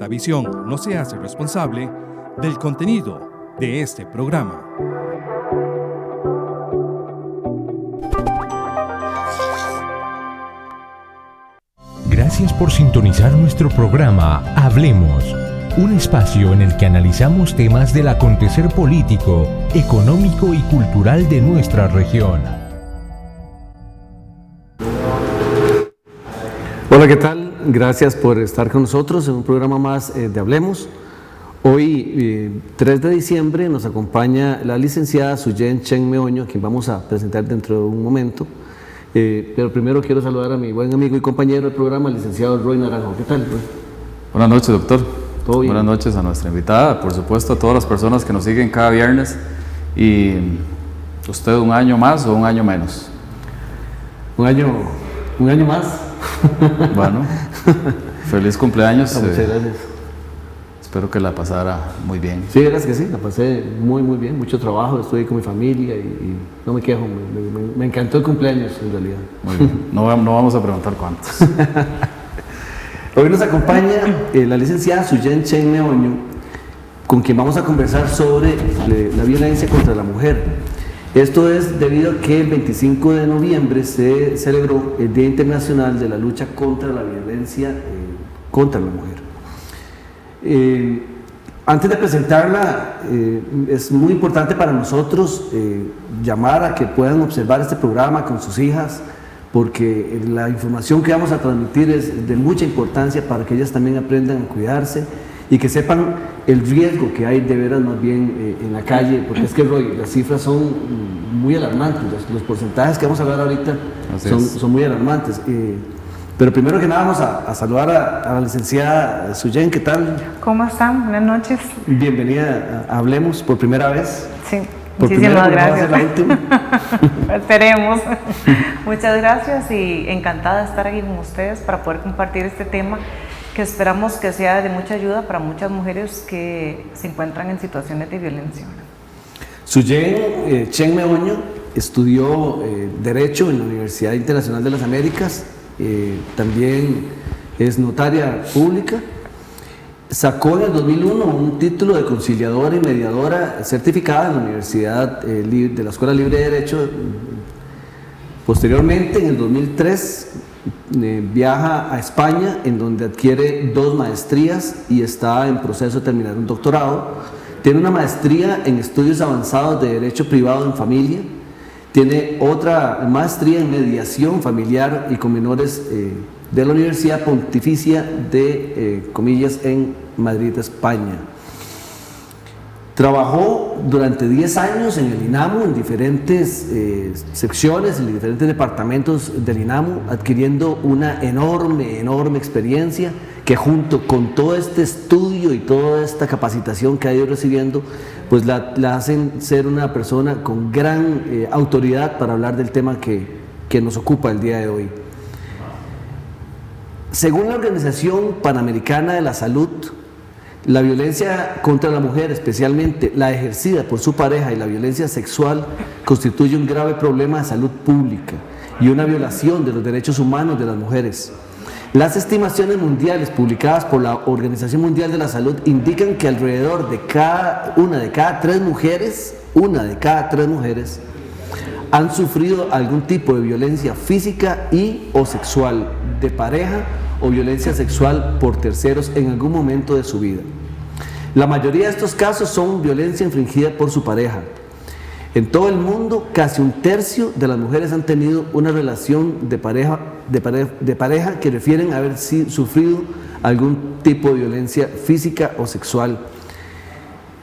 Radiovisión no se hace responsable del contenido de este programa. Gracias por sintonizar nuestro programa Hablemos, un espacio en el que analizamos temas del acontecer político, económico y cultural de nuestra región. Hola, ¿qué tal? Gracias por estar con nosotros en un programa más de Hablemos. Hoy, 3 de diciembre, nos acompaña la licenciada Suyen Chen Meoño, a quien vamos a presentar dentro de un momento. Pero primero quiero saludar a mi buen amigo y compañero del programa, el licenciado Roy Naranjo. ¿Qué tal, Roy? Buenas noches, doctor. ¿Todo bien? Buenas noches a nuestra invitada, por supuesto a todas las personas que nos siguen cada viernes. Y usted, ¿un año más o un año menos? Un año más. Bueno, feliz cumpleaños. Muchas gracias. Espero que la pasara muy bien. Sí, gracias que sí, la pasé muy bien, mucho trabajo, estuve con mi familia y no me quejo, me encantó el cumpleaños en realidad. Muy bien, no vamos a preguntar cuántos. Hoy nos acompaña la licenciada Suyen Chen Meoño, con quien vamos a conversar sobre la violencia contra la mujer. Esto es debido a que el 25 de noviembre se celebró el Día Internacional de la Lucha contra la Violencia contra la Mujer. Antes de presentarla, es muy importante para nosotros llamar a que puedan observar este programa con sus hijas, porque la información que vamos a transmitir es de mucha importancia para que ellas también aprendan a cuidarse y que sepan el riesgo que hay de veras más bien en la calle, porque es que, Roy, las cifras son muy alarmantes, los porcentajes que vamos a hablar ahorita son muy alarmantes. Pero primero que nada vamos a saludar a la licenciada Suyen. ¿Qué tal? ¿Cómo están? Buenas noches. Bienvenida a Hablemos por primera vez. Sí, por muchísimas primera, gracias. ¿no va a ser la última? Esperemos. Muchas gracias y encantada de estar aquí con ustedes para poder compartir este tema que esperamos que sea de mucha ayuda para muchas mujeres que se encuentran en situaciones de violencia. Suyen Chen Meoño estudió Derecho en la Universidad Internacional de las Américas. También es notaria pública. Sacó en el 2001 un título de conciliadora y mediadora certificada en la Universidad de la Escuela Libre de Derecho. Posteriormente, en el 2003, viaja a España, en donde adquiere 2 maestrías y está en proceso de terminar un doctorado. Tiene una maestría en estudios avanzados de Derecho Privado en Familia. Tiene otra maestría en mediación familiar y con menores de la Universidad Pontificia de, comillas, en Madrid, España. Trabajó durante 10 años en el INAMU, en diferentes secciones, en diferentes departamentos del INAMU, adquiriendo una enorme experiencia que junto con todo este estudio y toda esta capacitación que ha ido recibiendo, pues la hacen ser una persona con gran autoridad para hablar del tema que nos ocupa el día de hoy. Según la Organización Panamericana de la Salud, la violencia contra la mujer, especialmente la ejercida por su pareja, y la violencia sexual constituye un grave problema de salud pública y una violación de los derechos humanos de las mujeres. Las estimaciones mundiales publicadas por la Organización Mundial de la Salud indican que alrededor de una de cada tres mujeres han sufrido algún tipo de violencia física y o sexual de pareja o violencia sexual por terceros en algún momento de su vida. La mayoría de estos casos son violencia infringida por su pareja. En todo el mundo, casi un tercio de las mujeres han tenido una relación de pareja que refieren a haber sufrido algún tipo de violencia física o sexual.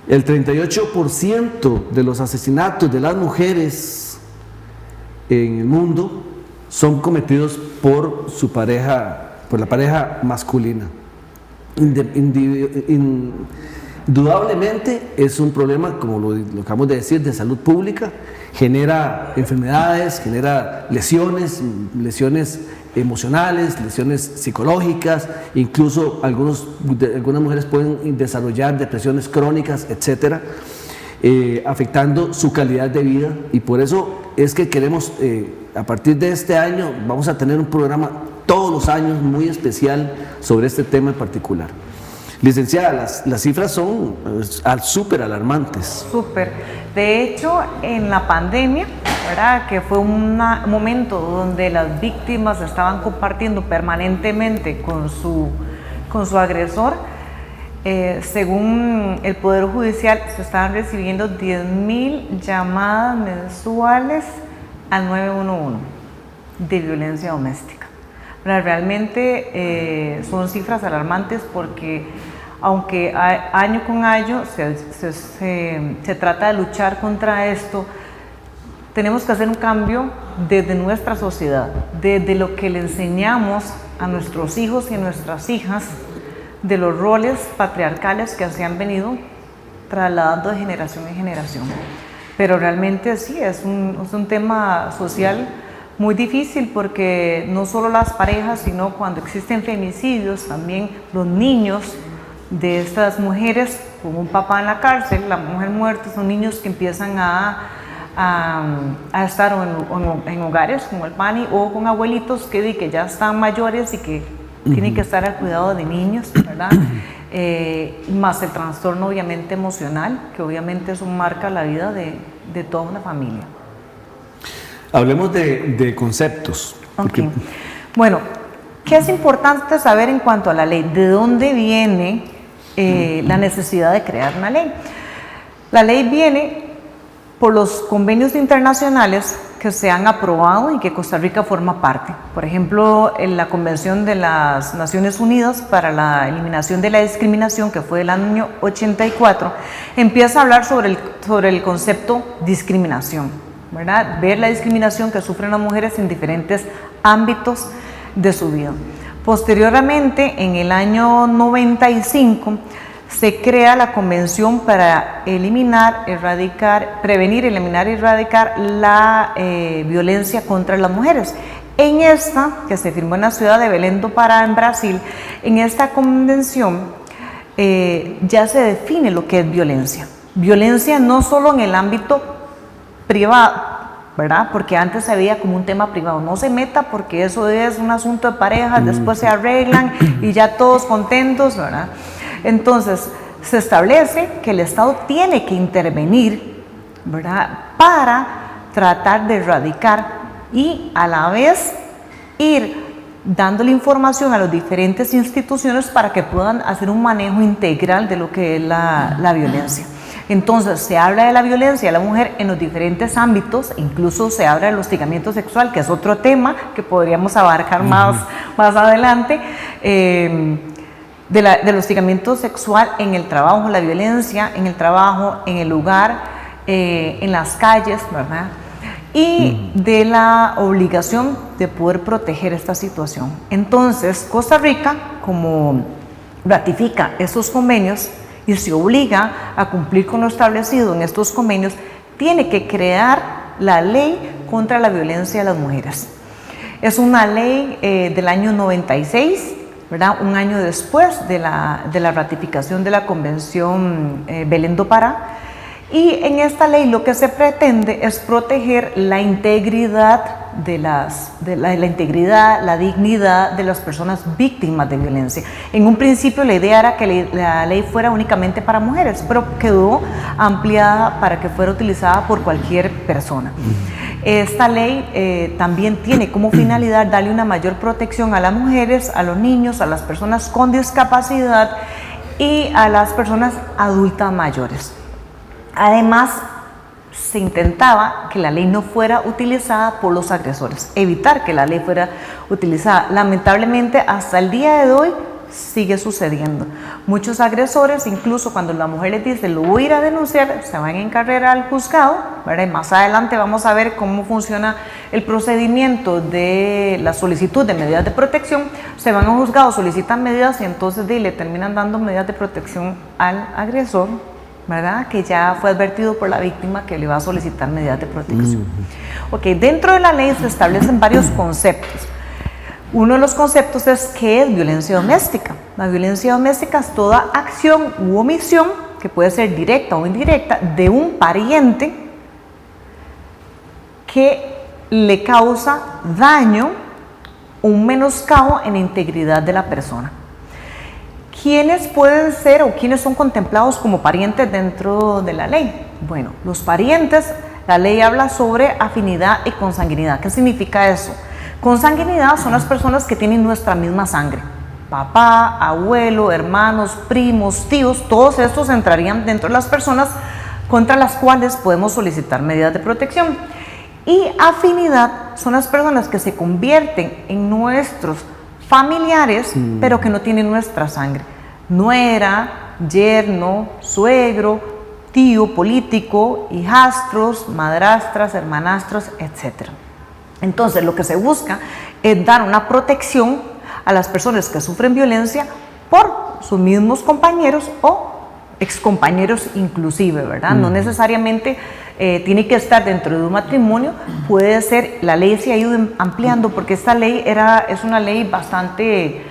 El 38% de los asesinatos de las mujeres en el mundo son cometidos por su pareja, por la pareja masculina. Indudablemente es un problema, como lo acabamos de decir, de salud pública. Genera enfermedades, genera lesiones emocionales, lesiones psicológicas, incluso algunas mujeres pueden desarrollar depresiones crónicas, etcétera, afectando su calidad de vida. Y por eso es que queremos, a partir de este año, vamos a tener un programa todos los años muy especial sobre este tema en particular. Licenciada, las cifras son súper alarmantes. Súper. De hecho, en la pandemia, ¿verdad?, que fue un momento donde las víctimas estaban compartiendo permanentemente con su agresor, según el Poder Judicial, se estaban recibiendo 10.000 llamadas mensuales al 911 de violencia doméstica. Realmente son cifras alarmantes porque aunque año con año se trata de luchar contra esto, tenemos que hacer un cambio desde nuestra sociedad, desde lo que le enseñamos a nuestros hijos y a nuestras hijas, de los roles patriarcales que se han venido trasladando de generación en generación. Pero realmente sí, es un tema social muy difícil porque no solo las parejas, sino cuando existen femicidios, también los niños de estas mujeres, con un papá en la cárcel, la mujer muerta, son niños que empiezan a estar en hogares como el PANI o con abuelitos que ya están mayores y que tienen que estar al cuidado de niños, ¿verdad? Más el trastorno obviamente emocional, que obviamente eso marca la vida de toda una familia. Hablemos de conceptos. Okay. Bueno, ¿qué es importante saber en cuanto a la ley? ¿De dónde viene la necesidad de crear una ley? La ley viene por los convenios internacionales que se han aprobado y que Costa Rica forma parte. Por ejemplo, en la Convención de las Naciones Unidas para la Eliminación de la Discriminación, que fue del año 84, empieza a hablar sobre el concepto discriminación, ¿verdad? Ver la discriminación que sufren las mujeres en diferentes ámbitos de su vida. Posteriormente, en el año 95, se crea la Convención para prevenir, eliminar y erradicar la violencia contra las mujeres. En esta, que se firmó en la ciudad de Belém do Pará, en Brasil, en esta convención ya se define lo que es violencia. Violencia no solo en el ámbito privado, ¿verdad? Porque antes se veía como un tema privado. No se meta porque eso es un asunto de parejas, después se arreglan y ya todos contentos, ¿verdad? Entonces, se establece que el Estado tiene que intervenir, ¿verdad?, para tratar de erradicar y a la vez ir dándole información a las diferentes instituciones para que puedan hacer un manejo integral de lo que es la violencia. Entonces, se habla de la violencia de la mujer en los diferentes ámbitos, incluso se habla del hostigamiento sexual, que es otro tema que podríamos abarcar más adelante, del hostigamiento sexual en el trabajo, la violencia en el trabajo, en el lugar, en las calles, ¿verdad? Y de la obligación de poder proteger esta situación. Entonces, Costa Rica, como ratifica esos convenios y se obliga a cumplir con lo establecido en estos convenios, tiene que crear la ley contra la violencia de las mujeres. Es una ley del año 96, ¿verdad?, un año después de la ratificación de la Convención Belém do Pará. Y en esta ley lo que se pretende es proteger la integridad la dignidad de las personas víctimas de violencia. En un principio la idea era que la ley fuera únicamente para mujeres, pero quedó ampliada para que fuera utilizada por cualquier persona. Esta ley también tiene como finalidad darle una mayor protección a las mujeres, a los niños, a las personas con discapacidad y a las personas adultas mayores. Además, se intentaba que la ley no fuera utilizada por los agresores, evitar que la ley fuera utilizada. Lamentablemente, hasta el día de hoy sigue sucediendo. Muchos agresores, incluso cuando la mujer les dice lo voy a ir a denunciar, se van en carrera al juzgado, ¿verdad? Y más adelante vamos a ver cómo funciona el procedimiento de la solicitud de medidas de protección. Se van a un juzgado, solicitan medidas y entonces le terminan dando medidas de protección al agresor, ¿verdad?, que ya fue advertido por la víctima que le va a solicitar medidas de protección. Dentro de la ley se establecen varios conceptos. Uno de los conceptos es ¿qué es violencia doméstica? La violencia doméstica es toda acción u omisión, que puede ser directa o indirecta, de un pariente que le causa daño o un menoscabo en la integridad de la persona. ¿Quiénes pueden ser o quiénes son contemplados como parientes dentro de la ley? Bueno, los parientes, la ley habla sobre afinidad y consanguinidad. ¿Qué significa eso? Consanguinidad son las personas que tienen nuestra misma sangre. Papá, abuelo, hermanos, primos, tíos, todos estos entrarían dentro de las personas contra las cuales podemos solicitar medidas de protección. Y afinidad son las personas que se convierten en nuestros familiares, pero que no tienen nuestra sangre. Nuera, yerno, suegro, tío, político, hijastros, madrastras, hermanastros, etc. Entonces, lo que se busca es dar una protección a las personas que sufren violencia por sus mismos compañeros o excompañeros inclusive, ¿verdad? No necesariamente tiene que estar dentro de un matrimonio, puede ser, la ley se ha ido ampliando porque esta ley es una ley bastante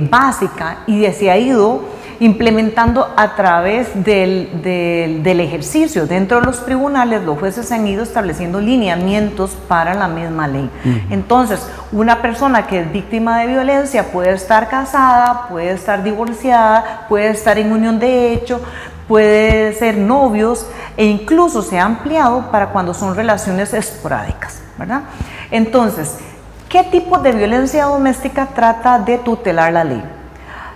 básica y se ha ido implementando a través del ejercicio. Dentro de los tribunales, los jueces han ido estableciendo lineamientos para la misma ley. Entonces, una persona que es víctima de violencia puede estar casada, puede estar divorciada, puede estar en unión de hecho, puede ser novios e incluso se ha ampliado para cuando son relaciones esporádicas, ¿verdad? Entonces, ¿qué tipo de violencia doméstica trata de tutelar la ley?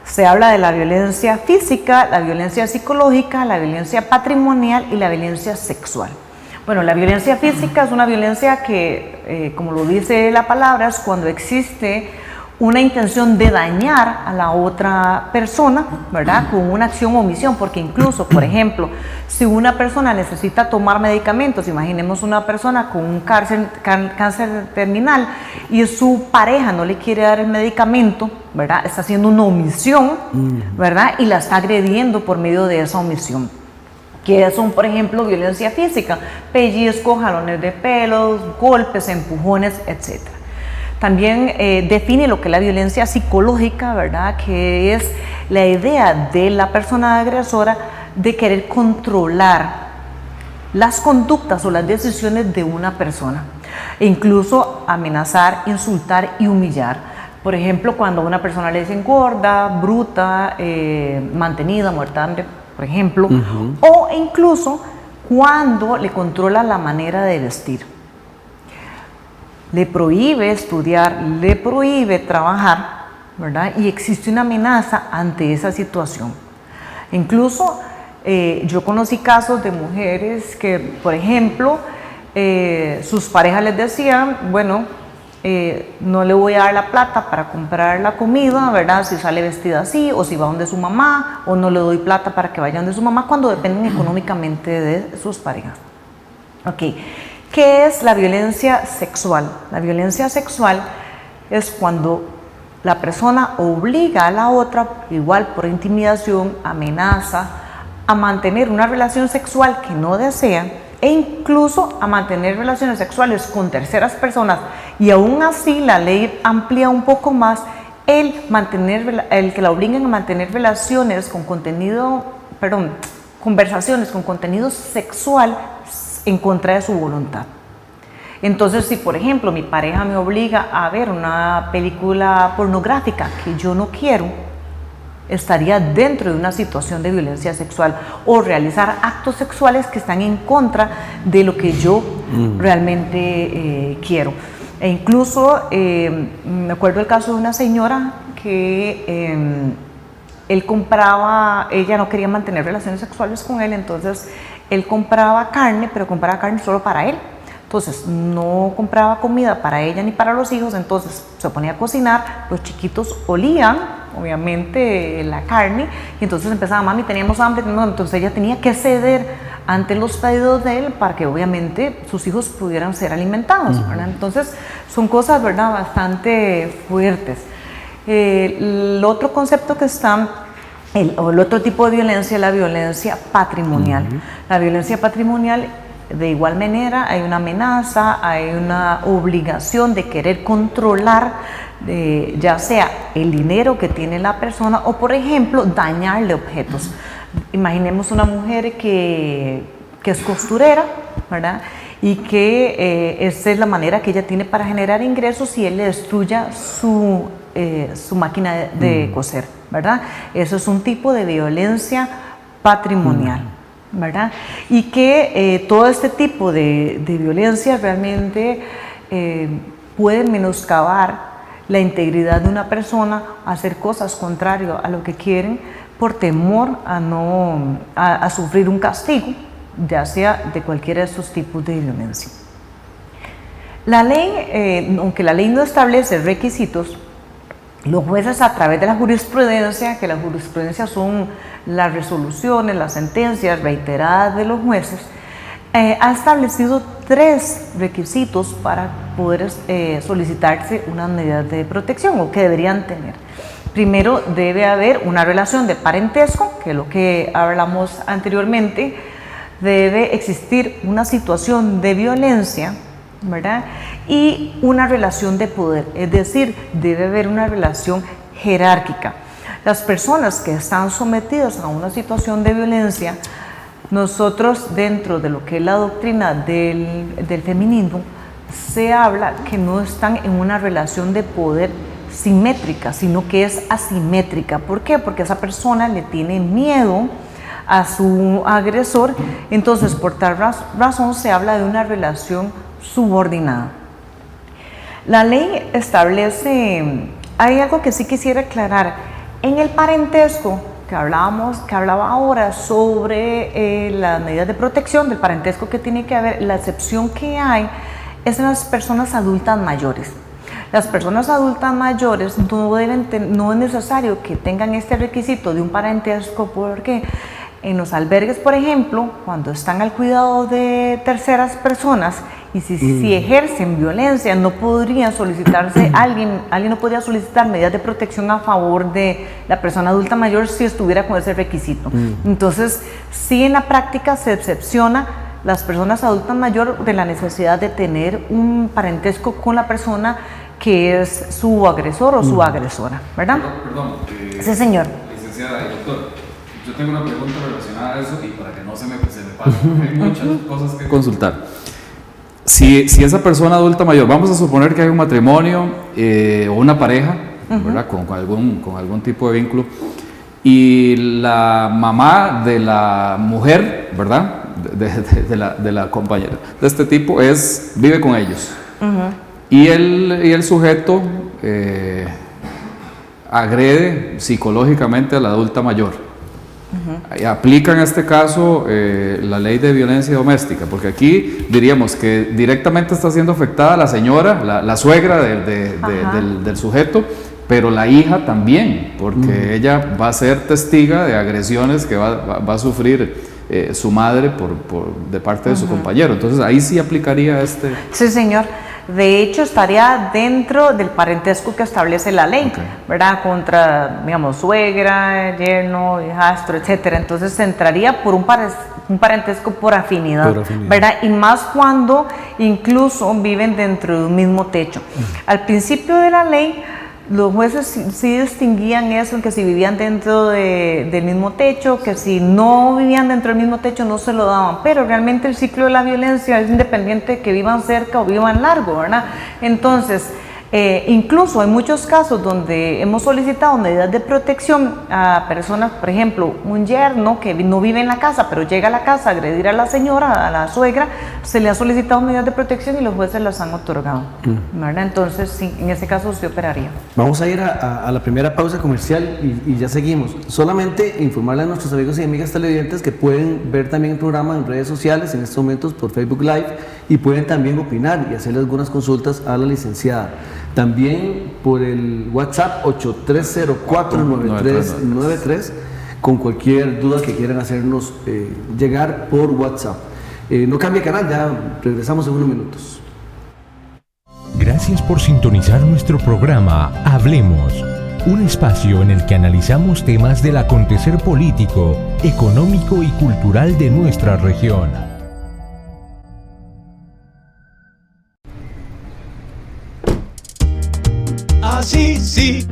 Se habla de la violencia física, la violencia psicológica, la violencia patrimonial y la violencia sexual. Bueno, la violencia física es una violencia que, como lo dice la palabra, es cuando existe una intención de dañar a la otra persona, ¿verdad? Con una acción o omisión, porque incluso, por ejemplo, si una persona necesita tomar medicamentos, imaginemos una persona con un cáncer terminal y su pareja no le quiere dar el medicamento, ¿verdad? Está haciendo una omisión, ¿verdad? Y la está agrediendo por medio de esa omisión. Que son, por ejemplo, violencia física, pellizcos, jalones de pelos, golpes, empujones, etc. También define lo que es la violencia psicológica, ¿verdad? Que es la idea de la persona agresora de querer controlar las conductas o las decisiones de una persona. E incluso amenazar, insultar y humillar. Por ejemplo, cuando a una persona le dicen gorda, bruta, mantenida, muerta de hambre, por ejemplo. O incluso cuando le controla la manera de vestir. Le prohíbe estudiar, le prohíbe trabajar, ¿verdad? Y existe una amenaza ante esa situación. Incluso yo conocí casos de mujeres que, por ejemplo, sus parejas les decían, bueno, no le voy a dar la plata para comprar la comida, ¿verdad? Si sale vestida así, o si va donde su mamá, o no le doy plata para que vaya donde su mamá, cuando dependen económicamente de sus parejas. Ok. ¿Qué es la violencia sexual? La violencia sexual es cuando la persona obliga a la otra, igual por intimidación, amenaza, a mantener una relación sexual que no desea e incluso a mantener relaciones sexuales con terceras personas, y aún así la ley amplía un poco más el que la obliguen a mantener relaciones con contenido, conversaciones con contenido sexual en contra de su voluntad. Entonces, si por ejemplo mi pareja me obliga a ver una película pornográfica que yo no quiero, estaría dentro de una situación de violencia sexual, o realizar actos sexuales que están en contra de lo que yo realmente quiero. E incluso me acuerdo el caso de una señora que ella no quería mantener relaciones sexuales con él, entonces él compraba carne, pero compraba carne solo para él. Entonces no compraba comida para ella ni para los hijos, entonces se ponía a cocinar, los chiquitos olían obviamente la carne y entonces empezaba, mami, teníamos hambre, entonces ella tenía que ceder ante los pedidos de él para que obviamente sus hijos pudieran ser alimentados, ¿verdad? Entonces son cosas, ¿verdad?, bastante fuertes. El otro concepto que está, el otro tipo de violencia es la violencia patrimonial. La violencia patrimonial, de igual manera, hay una amenaza, hay una obligación de querer controlar, ya sea el dinero que tiene la persona o, por ejemplo, dañarle objetos. Imaginemos una mujer que es costurera, ¿verdad? Y que esa es la manera que ella tiene para generar ingresos, y él le destruya su su máquina de coser, ¿verdad? Eso es un tipo de violencia patrimonial, ¿verdad? Y que todo este tipo de violencia realmente puede menoscabar la integridad de una persona, hacer cosas contrarias a lo que quieren por temor a sufrir un castigo, ya sea de cualquiera de esos tipos de violencia. La ley, aunque la ley no establece requisitos, los jueces a través de la jurisprudencia, que la jurisprudencia son las resoluciones, las sentencias reiteradas de los jueces, ha establecido 3 requisitos para poder solicitarse unas medidas de protección o que deberían tener. Primero, debe haber una relación de parentesco, que es lo que hablamos anteriormente. Debe existir una situación de violencia, ¿verdad? Y una relación de poder, es decir, debe haber una relación jerárquica. Las personas que están sometidas a una situación de violencia, nosotros dentro de lo que es la doctrina del feminismo, se habla que no están en una relación de poder simétrica, sino que es asimétrica. ¿Por qué? Porque esa persona le tiene miedo a su agresor, entonces por tal razón se habla de una relación subordinada. La ley establece, hay algo que sí quisiera aclarar, en el parentesco que hablaba ahora sobre las medidas de protección del parentesco que tiene que haber, la excepción que hay es en las personas adultas mayores. Las personas adultas mayores no es necesario que tengan este requisito de un parentesco, porque en los albergues, por ejemplo, cuando están al cuidado de terceras personas y si ejercen violencia, no podrían solicitarse, alguien no podría solicitar medidas de protección a favor de la persona adulta mayor si estuviera con ese requisito. Entonces, sí, en la práctica se excepciona las personas adultas mayores de la necesidad de tener un parentesco con la persona que es su agresor o su agresora, ¿verdad? Perdón. Sí, señor. Licenciada y doctor, yo tengo una pregunta relacionada a eso y para que no se me pase, hay muchas cosas que consultar. Si esa persona adulta mayor, vamos a suponer que hay un matrimonio o una pareja, ¿verdad? Con algún tipo de vínculo, y la mamá de la mujer, ¿verdad? De la compañera de este tipo vive con ellos. Y el sujeto agrede psicológicamente a la adulta mayor. Aplica en este caso la ley de violencia doméstica, porque aquí diríamos que directamente está siendo afectada la señora, la suegra del sujeto, pero la hija también, porque ella va a ser testiga de agresiones que va a sufrir su madre de parte de su compañero. Entonces ahí sí aplicaría este... Sí, señor. De hecho, estaría dentro del parentesco que establece la ley, ¿verdad? Contra, digamos, suegra, yerno, hijastro, etcétera. Entonces, entraría por un parentesco por afinidad, ¿verdad? Y más cuando incluso viven dentro de un mismo techo. Al principio de la ley, los jueces sí distinguían eso, en que si vivían dentro del mismo techo, que si no vivían dentro del mismo techo no se lo daban, pero realmente el ciclo de la violencia es independiente de que vivan cerca o vivan largo, ¿verdad? Entonces, incluso hay muchos casos donde hemos solicitado medidas de protección a personas, por ejemplo, un yerno que no vive en la casa, pero llega a la casa a agredir a la señora, a la suegra, se le ha solicitado medidas de protección y los jueces las han otorgado, ¿verdad? Entonces, sí, en ese caso se operaría. Vamos a ir a la primera pausa comercial y ya seguimos. Solamente informarle a nuestros amigos y amigas televidentes que pueden ver también el programa en redes sociales, en estos momentos por Facebook Live, y pueden también opinar y hacerle algunas consultas a la licenciada. También por el WhatsApp 83049393 con cualquier duda que quieran hacernos llegar por WhatsApp. No cambie canal, ya regresamos en unos minutos. Gracias por sintonizar nuestro programa Hablemos, un espacio en el que analizamos temas del acontecer político, económico y cultural de nuestra región. Así sí,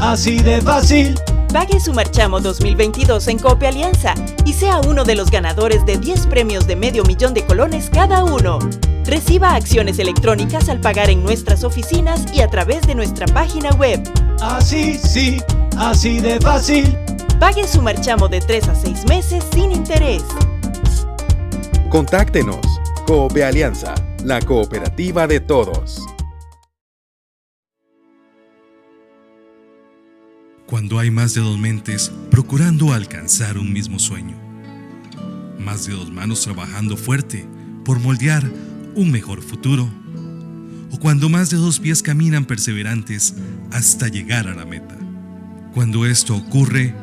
así de fácil. Pague su marchamo 2022 en Cope Alianza y sea uno de los ganadores de 10 premios de $500,000 de colones cada uno. Reciba acciones electrónicas al pagar en nuestras oficinas y a través de nuestra página web. Así sí, así de fácil. Pague su marchamo de 3 a 6 meses sin interés. Contáctenos. Coope Alianza, la cooperativa de todos. Cuando hay más de dos mentes procurando alcanzar un mismo sueño. Más de dos manos trabajando fuerte por moldear un mejor futuro. O cuando más de dos pies caminan perseverantes hasta llegar a la meta. Cuando esto ocurre,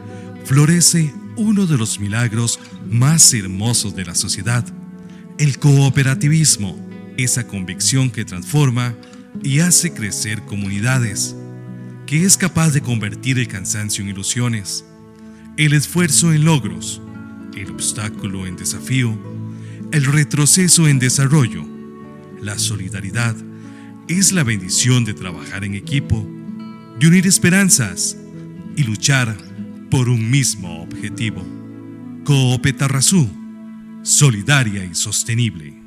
florece uno de los milagros más hermosos de la sociedad, el cooperativismo, esa convicción que transforma y hace crecer comunidades, que es capaz de convertir el cansancio en ilusiones, el esfuerzo en logros, el obstáculo en desafío, el retroceso en desarrollo. La solidaridad es la bendición de trabajar en equipo, de unir esperanzas y luchar por un mismo objetivo. Coope Tarrazú, solidaria y sostenible.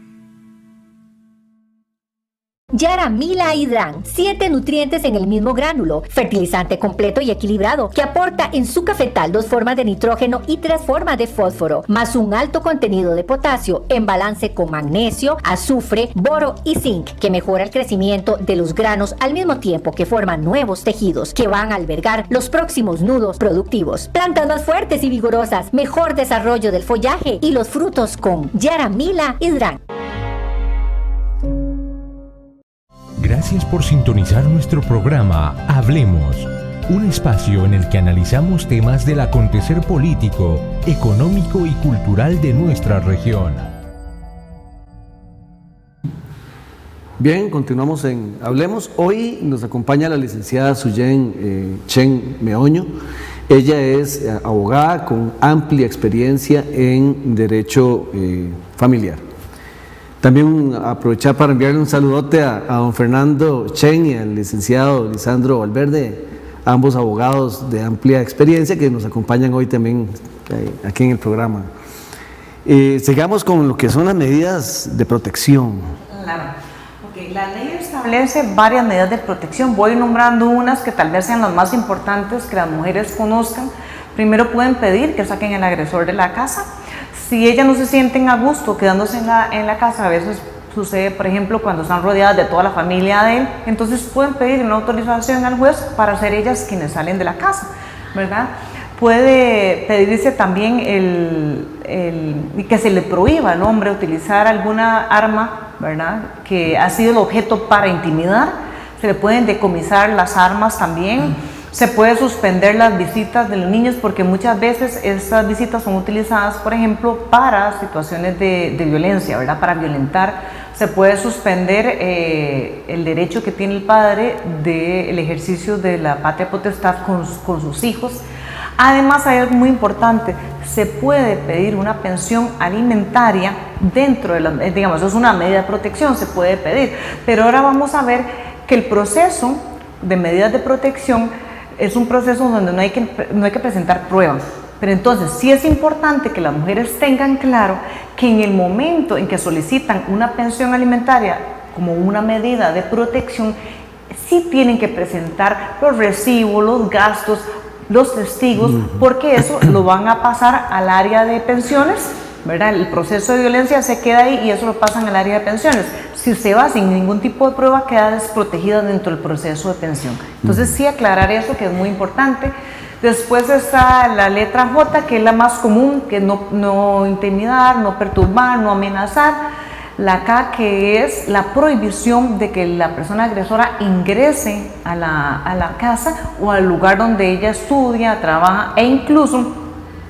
Yaramila Hidran, 7 nutrientes en el mismo gránulo, fertilizante completo y equilibrado, que aporta en su cafetal 2 formas de nitrógeno y 3 formas de fósforo, más un alto contenido de potasio en balance con magnesio, azufre, boro y zinc, que mejora el crecimiento de los granos al mismo tiempo que forman nuevos tejidos que van a albergar los próximos nudos productivos. Plantas más fuertes y vigorosas, mejor desarrollo del follaje y los frutos con Yaramila Hidran. Gracias por sintonizar nuestro programa Hablemos, un espacio en el que analizamos temas del acontecer político, económico y cultural de nuestra región. Bien, continuamos en Hablemos. Hoy nos acompaña la licenciada Suyen Chen Meoño. Ella es abogada con amplia experiencia en derecho familiar. También aprovechar para enviarle un saludote a don Fernando Chen y al licenciado Lisandro Valverde, ambos abogados de amplia experiencia que nos acompañan hoy también aquí en el programa. Sigamos con lo que son las medidas de protección. Claro. Okay. La ley establece varias medidas de protección. Voy nombrando unas que tal vez sean las más importantes que las mujeres conozcan. Primero pueden pedir que saquen al agresor de la casa. Si ellas no se sienten a gusto quedándose en la casa, a veces sucede, por ejemplo, cuando están rodeadas de toda la familia de él, entonces pueden pedir una autorización al juez para ser ellas quienes salen de la casa, ¿verdad? Puede pedirse también que se le prohíba al hombre utilizar alguna arma, ¿verdad?, que ha sido el objeto para intimidar. Se le pueden decomisar las armas también. Se puede suspender las visitas de los niños porque muchas veces estas visitas son utilizadas, por ejemplo, para situaciones de violencia, ¿verdad?, para violentar. Se puede suspender el derecho que tiene el padre del ejercicio de la patria potestad con sus hijos. Además, hay algo muy importante, se puede pedir una pensión alimentaria dentro de la, digamos, es una medida de protección, se puede pedir, pero ahora vamos a ver que el proceso de medidas de protección es un proceso donde no hay que presentar pruebas, pero entonces sí es importante que las mujeres tengan claro que en el momento en que solicitan una pensión alimentaria como una medida de protección, sí tienen que presentar los recibos, los gastos, los testigos, porque eso lo van a pasar al área de pensiones, ¿verdad? El proceso de violencia se queda ahí y eso lo pasan al área de pensiones. Si usted va sin ningún tipo de prueba, queda desprotegida dentro del proceso de pensión. Entonces sí aclarar eso, que es muy importante. Después está la letra J, que es la más común, que no intimidar, no perturbar, no amenazar. La K, que es la prohibición de que la persona agresora ingrese a la casa o al lugar donde ella estudia, trabaja e incluso,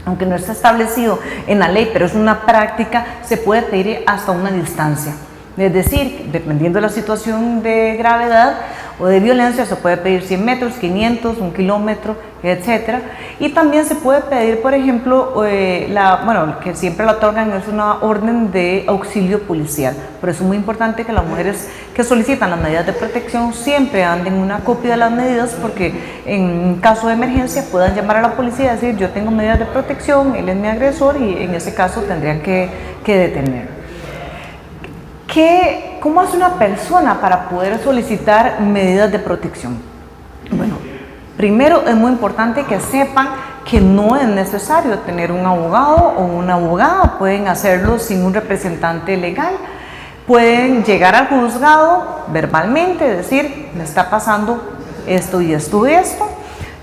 aunque no está establecido en la ley, pero es una práctica, se puede pedir hasta una distancia. Es decir, dependiendo de la situación de gravedad o de violencia, se puede pedir 100 metros, 500, 1 kilómetro, etc. Y también se puede pedir, por ejemplo, que siempre la otorgan es una orden de auxilio policial. Por eso es muy importante que las mujeres que solicitan las medidas de protección siempre anden una copia de las medidas, porque en caso de emergencia puedan llamar a la policía y decir: yo tengo medidas de protección, él es mi agresor, y en ese caso tendrían que detener. ¿Cómo hace una persona para poder solicitar medidas de protección? Bueno, Primero, es muy importante que sepan que no es necesario tener un abogado o una abogada, pueden hacerlo sin un representante legal. Pueden llegar al juzgado verbalmente, decir, me está pasando esto y esto y esto.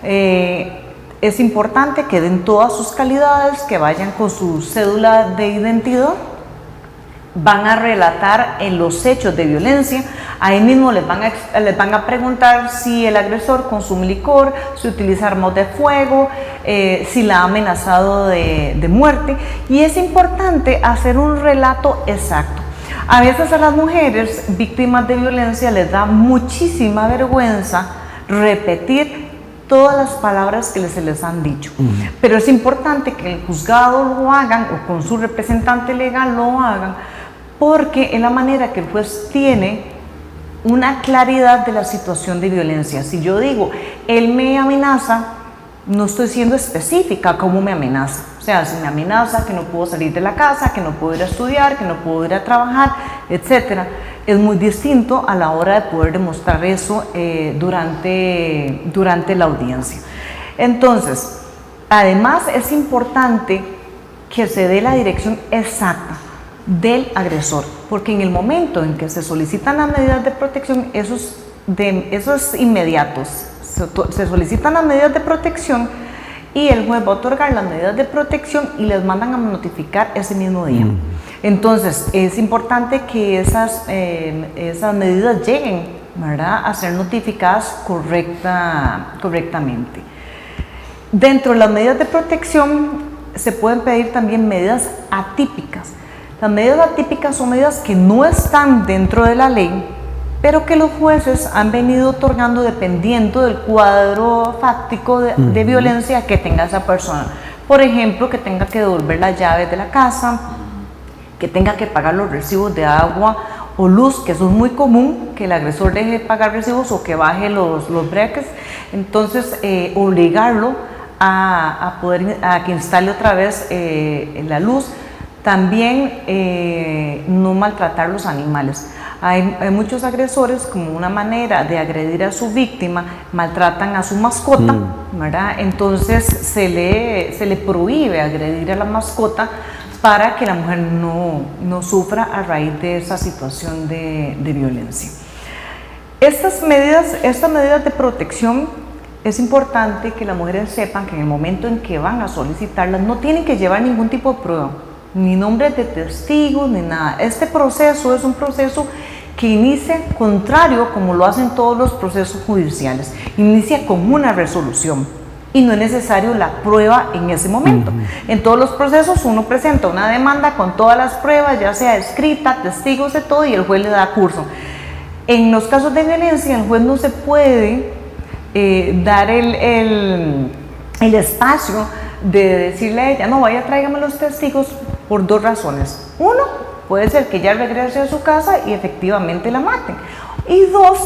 Es importante que den todas sus calidades, que vayan con su cédula de identidad, van a relatar en los hechos de violencia, ahí mismo les van a preguntar si el agresor consume licor, si utiliza armas de fuego, si la ha amenazado de muerte, y es importante hacer un relato exacto. A veces a las mujeres víctimas de violencia les da muchísima vergüenza repetir todas las palabras que se les han dicho. Pero es importante que el juzgado lo hagan o con su representante legal lo hagan, porque es la manera que el juez tiene una claridad de la situación de violencia. Si yo digo, él me amenaza, no estoy siendo específica cómo me amenaza. O sea, si me amenaza que no puedo salir de la casa, que no puedo ir a estudiar, que no puedo ir a trabajar, etc. Es muy distinto a la hora de poder demostrar eso durante la audiencia. Entonces, además es importante que se dé la dirección exacta del agresor, porque en el momento en que se solicitan las medidas de protección, esos inmediatos, se solicitan las medidas de protección y el juez va a otorgar las medidas de protección y les mandan a notificar ese mismo día. Entonces, es importante que esas medidas lleguen, ¿verdad?, a ser notificadas correctamente. Dentro de las medidas de protección se pueden pedir también medidas atípicas. Las medidas atípicas son medidas que no están dentro de la ley, pero que los jueces han venido otorgando dependiendo del cuadro fáctico de violencia que tenga esa persona. Por ejemplo, que tenga que devolver las llaves de la casa, que tenga que pagar los recibos de agua o luz, que eso es muy común, que el agresor deje de pagar recibos o que baje los breques. Entonces, obligarlo a que instale otra vez la luz. También no maltratar los animales. Hay muchos agresores, como una manera de agredir a su víctima, maltratan a su mascota, ¿verdad? Entonces se le prohíbe agredir a la mascota para que la mujer no sufra a raíz de esa situación de violencia. Estas medidas de protección, es importante que las mujeres sepan que en el momento en que van a solicitarlas no tienen que llevar ningún tipo de prueba, ni nombres de testigos, ni nada. Este proceso es un proceso que inicia contrario como lo hacen todos los procesos judiciales. Inicia con una resolución y no es necesario la prueba en ese momento. En todos los procesos uno presenta una demanda con todas las pruebas, ya sea escrita, testigos, de todo, y el juez le da curso. En los casos de violencia, el juez no se puede dar el espacio de decirle a ella, no, vaya, tráigame los testigos, por dos razones. Uno, puede ser que ella regrese a su casa y efectivamente la maten. Y dos,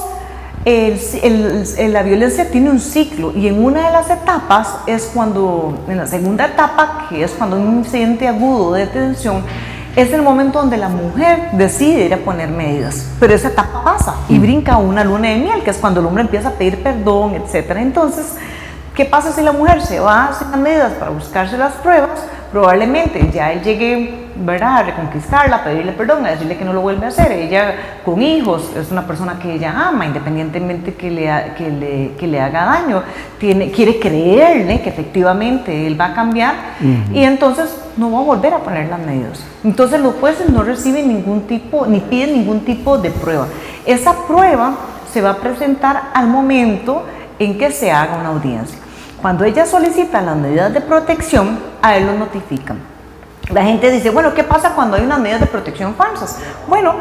la violencia tiene un ciclo, y en una de las etapas es cuando, en la segunda etapa, que es cuando hay un incidente agudo de tensión, es el momento donde la mujer decide ir a poner medidas, pero esa etapa pasa y brinca una luna de miel, que es cuando el hombre empieza a pedir perdón, etc. Entonces, ¿qué pasa si la mujer se va a hacer las medidas para buscarse las pruebas? Probablemente ya él llegue, ¿verdad?, a reconquistarla, a pedirle perdón, a decirle que no lo vuelve a hacer. Ella, con hijos, es una persona que ella ama, independientemente que le haga daño. Quiere creerle que efectivamente él va a cambiar, y entonces no va a volver a poner las medidas. Entonces los jueces no reciben ningún tipo, ni piden ningún tipo de prueba. Esa prueba se va a presentar al momento en que se haga una audiencia. Cuando ella solicita las medidas de protección, a él lo notifican. La gente dice, bueno, ¿qué pasa cuando hay unas medidas de protección falsas? Bueno,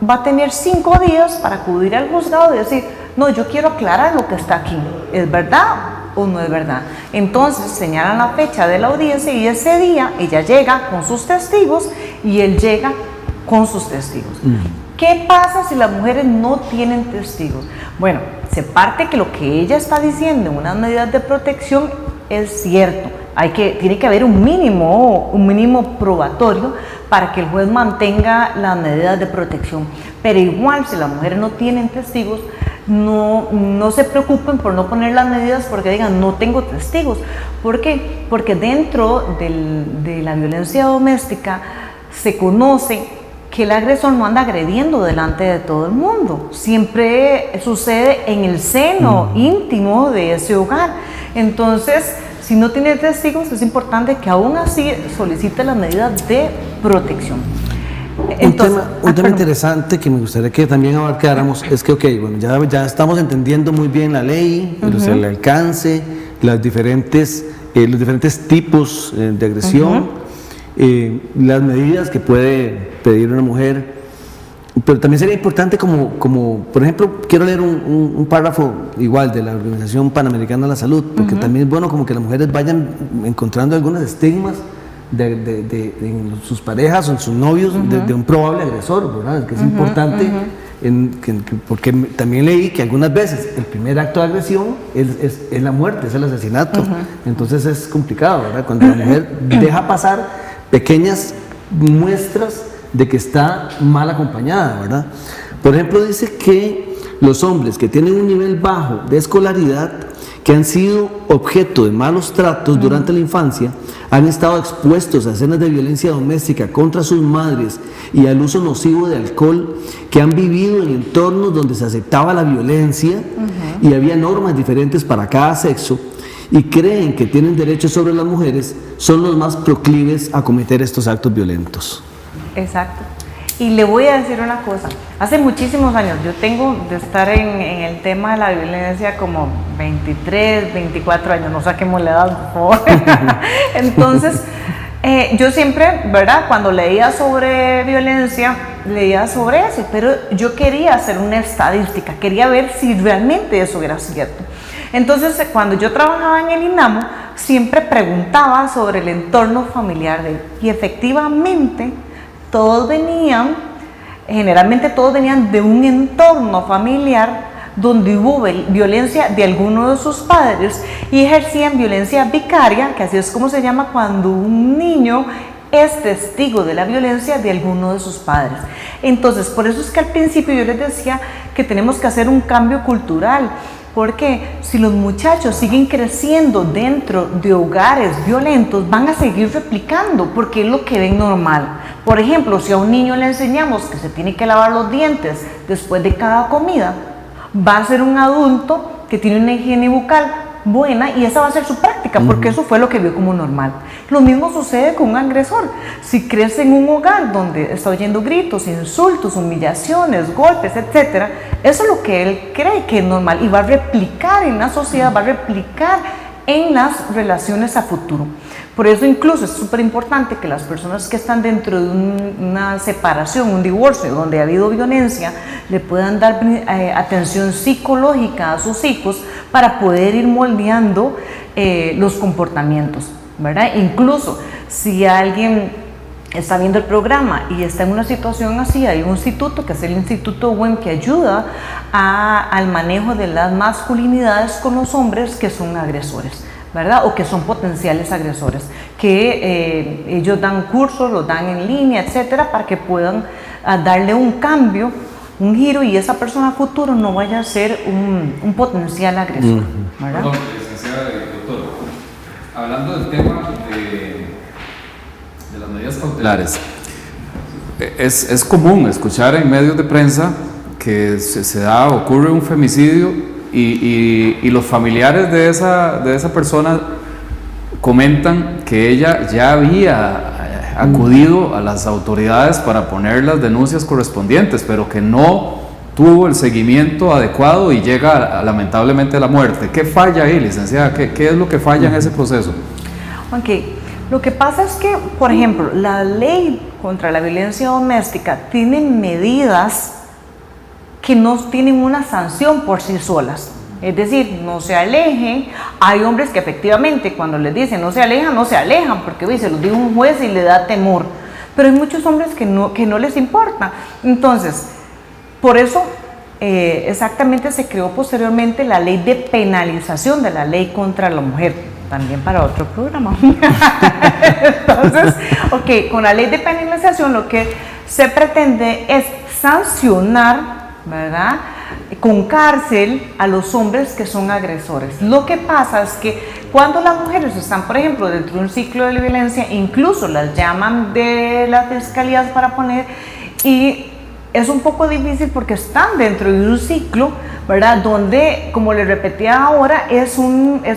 va a tener 5 días para acudir al juzgado y decir, no, yo quiero aclarar lo que está aquí, ¿es verdad o no es verdad? Entonces señalan la fecha de la audiencia y ese día ella llega con sus testigos y él llega con sus testigos. ¿Qué pasa si las mujeres no tienen testigos? Bueno, se parte que lo que ella está diciendo en unas medidas de protección es cierto. Tiene que haber un mínimo probatorio para que el juez mantenga las medidas de protección. Pero igual, si las mujeres no tienen testigos, no se preocupen por no poner las medidas porque digan no tengo testigos. ¿Por qué? Porque dentro de la violencia doméstica se conoce que el agresor no anda agrediendo delante de todo el mundo, siempre sucede en el seno íntimo de ese hogar. Entonces, si no tiene testigos, es importante que aún así solicite las medidas de protección. Entonces, un tema interesante que me gustaría que también abarcáramos es que, bueno, ya estamos entendiendo muy bien la ley, el alcance, los diferentes tipos de agresión, las medidas que puede pedir una mujer, pero también sería importante como por ejemplo, quiero leer un párrafo igual de la Organización Panamericana de la Salud, porque también es bueno como que las mujeres vayan encontrando algunos estigmas en sus parejas o en sus novios de un probable agresor, ¿verdad? Que es importante, porque también leí que algunas veces el primer acto de agresión es la muerte, es el asesinato. Entonces es complicado, ¿verdad? Cuando la mujer deja pasar pequeñas muestras de que está mal acompañada, ¿verdad? Por ejemplo, dice que los hombres que tienen un nivel bajo de escolaridad, que han sido objeto de malos tratos durante la infancia, han estado expuestos a escenas de violencia doméstica contra sus madres y al uso nocivo de alcohol, que han vivido en entornos donde se aceptaba la violencia y había normas diferentes para cada sexo, y creen que tienen derechos sobre las mujeres, son los más proclives a cometer estos actos violentos. Exacto. Y le voy a decir una cosa, hace muchísimos años, yo tengo de estar en el tema de la violencia como 23, 24 años, no saquemos la edad, por favor. Entonces, yo siempre, ¿verdad? Cuando leía sobre violencia, leía sobre eso, pero yo quería hacer una estadística, quería ver si realmente eso era cierto. Entonces, cuando yo trabajaba en el INAMO, siempre preguntaba sobre el entorno familiar de él, y efectivamente, generalmente todos venían de un entorno familiar donde hubo violencia de alguno de sus padres y ejercían violencia vicaria, que así es como se llama cuando un niño es testigo de la violencia de alguno de sus padres. Entonces, por eso es que al principio yo les decía que tenemos que hacer un cambio cultural, porque si los muchachos siguen creciendo dentro de hogares violentos, van a seguir replicando, porque es lo que ven normal. Por ejemplo, si a un niño le enseñamos que se tiene que lavar los dientes después de cada comida, va a ser un adulto que tiene una higiene bucal buena y esa va a ser su práctica, porque eso fue lo que vio como normal. Lo mismo sucede con un agresor. Si crece en un hogar donde está oyendo gritos, insultos, humillaciones, golpes, etc., eso es lo que él cree que es normal y va a replicar en la sociedad, va a replicar en las relaciones a futuro. Por eso incluso es súper importante que las personas que están dentro de una separación, un divorcio, donde ha habido violencia, le puedan dar atención psicológica a sus hijos para poder ir moldeando los comportamientos, ¿verdad? Incluso si alguien está viendo el programa y está en una situación así, hay un instituto que es el Instituto WEM que ayuda al manejo de las masculinidades con los hombres que son agresores, ¿verdad? O que son potenciales agresores, que ellos dan cursos, los dan en línea, etcétera, para que puedan darle un cambio, un giro, y esa persona a futuro no vaya a ser un potencial agresor, ¿verdad? Perdón, licenciada y doctor, hablando del tema de las medidas cautelares, es común escuchar en medios de prensa que ocurre un femicidio y los familiares de esa persona comentan que ella ya había acudido a las autoridades para poner las denuncias correspondientes, pero que no tuvo el seguimiento adecuado y llega lamentablemente a la muerte. ¿Qué falla ahí, licenciada? ¿Qué es lo que falla en ese proceso? Ok, lo que pasa es que, por ejemplo, la ley contra la violencia doméstica tiene medidas que no tienen una sanción por sí solas. Es decir, no se alejen. Hay hombres que efectivamente cuando les dicen no se alejan porque se los dice un juez y le da temor. Pero hay muchos hombres que no les importa. Entonces, por eso exactamente se creó posteriormente la ley de penalización de la ley contra la mujer, también para otro programa. Entonces, con la ley de penalización lo que se pretende es sancionar, ¿verdad?, con cárcel a los hombres que son agresores. Lo que pasa es que cuando las mujeres están, por ejemplo, dentro de un ciclo de violencia, incluso las llaman de las fiscalías para poner, y es un poco difícil porque están dentro de un ciclo, ¿verdad? Donde, como les repetía ahora, es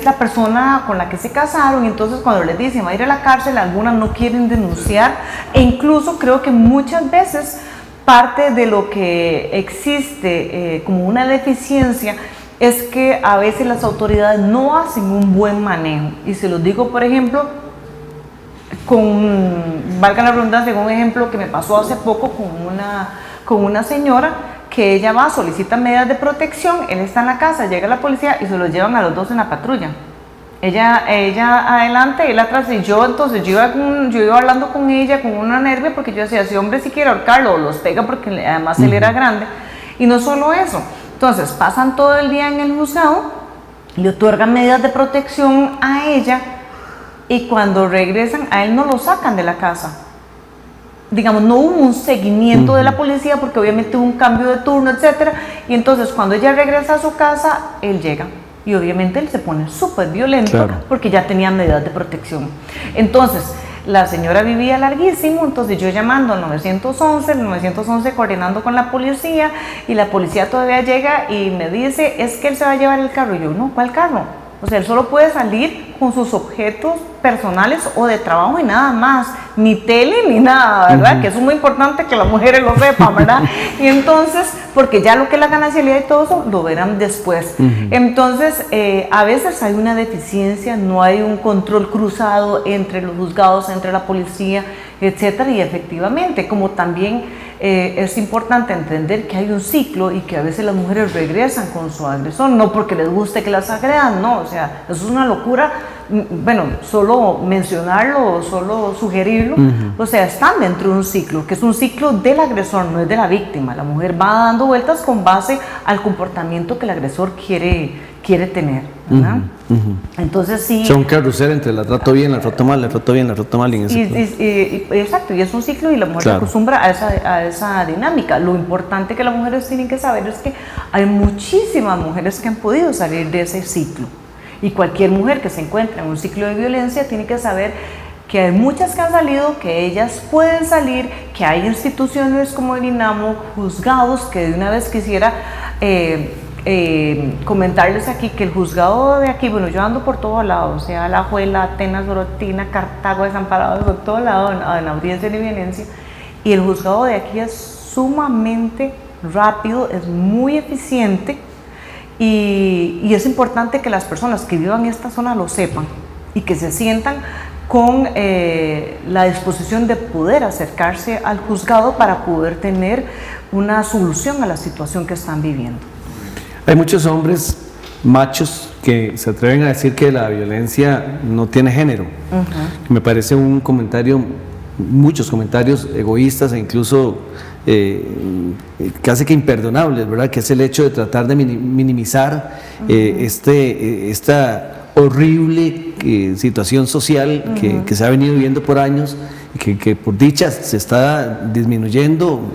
la persona con la que se casaron, y entonces cuando les dicen va a ir a la cárcel, algunas no quieren denunciar, e incluso creo que muchas veces parte de lo que existe como una deficiencia es que a veces las autoridades no hacen un buen manejo. Y se los digo, por ejemplo, valga la redundancia, un ejemplo que me pasó hace poco con una señora que ella va, solicita medidas de protección, él está en la casa, llega la policía y se los llevan a los dos en la patrulla. Ella adelante, él atrás, y yo iba hablando con ella con una nervia, porque yo decía, si hombre si quiere ahorcarlo, los pega, porque además él era grande. Y no solo eso, entonces pasan todo el día en el juzgado, le otorgan medidas de protección a ella, y cuando regresan a él no lo sacan de la casa. Digamos, no hubo un seguimiento de la policía, porque obviamente hubo un cambio de turno, etcétera, y entonces cuando ella regresa a su casa, él llega. Y obviamente él se pone súper violento, claro, porque ya tenía medidas de protección. Entonces, la señora vivía larguísimo, entonces yo llamando al 911, el 911 coordinando con la policía, y la policía todavía llega y me dice, es que él se va a llevar el carro. Y yo, no, ¿cuál carro? O sea, él solo puede salir con sus objetos personales o de trabajo y nada más, ni tele ni nada, ¿verdad? Que eso es muy importante que las mujeres lo sepan, ¿verdad? Y entonces, porque ya lo que es la ganancialidad y todo eso, lo verán después. Entonces, a veces hay una deficiencia, no hay un control cruzado entre los juzgados, entre la policía, etcétera, y efectivamente, como también es importante entender que hay un ciclo y que a veces las mujeres regresan con su agresor, no porque les guste que las agredan, no, o sea, eso es una locura. Bueno, solo mencionarlo, solo sugerirlo, o sea, están dentro de un ciclo, que es un ciclo del agresor, no es de la víctima. La mujer va dando vueltas con base al comportamiento que el agresor quiere tener, ¿verdad? Entonces sí. Son carrusel entre la trato bien, la trato mal, la trato bien, la trato mal. Exacto, y es un ciclo y la mujer se acostumbra a esa dinámica. Lo importante que las mujeres tienen que saber es que hay muchísimas mujeres que han podido salir de ese ciclo. Y cualquier mujer que se encuentre en un ciclo de violencia tiene que saber que hay muchas que han salido, que ellas pueden salir, que hay instituciones como el INAMO, juzgados, que de una vez quisiera comentarles aquí que el juzgado de aquí, bueno, yo ando por todos lados, o sea, Alajuela, Atenas, Orotina, Cartago, Desamparados, por todo lado en audiencia de violencia, y el juzgado de aquí es sumamente rápido, es muy eficiente. Y es importante que las personas que vivan en esta zona lo sepan y que se sientan con la disposición de poder acercarse al juzgado para poder tener una solución a la situación que están viviendo. Hay muchos hombres machos que se atreven a decir que la violencia no tiene género. Me parece un comentario, muchos comentarios egoístas e incluso casi que imperdonables, ¿verdad? Que es el hecho de tratar de minimizar esta horrible situación social que se ha venido viviendo por años, que por dicha se está disminuyendo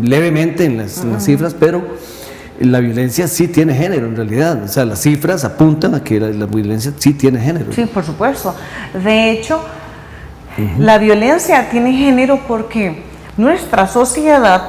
levemente en las cifras, pero la violencia sí tiene género en realidad. O sea, las cifras apuntan a que la violencia sí tiene género. Sí, por supuesto. De hecho, la violencia tiene género porque nuestra sociedad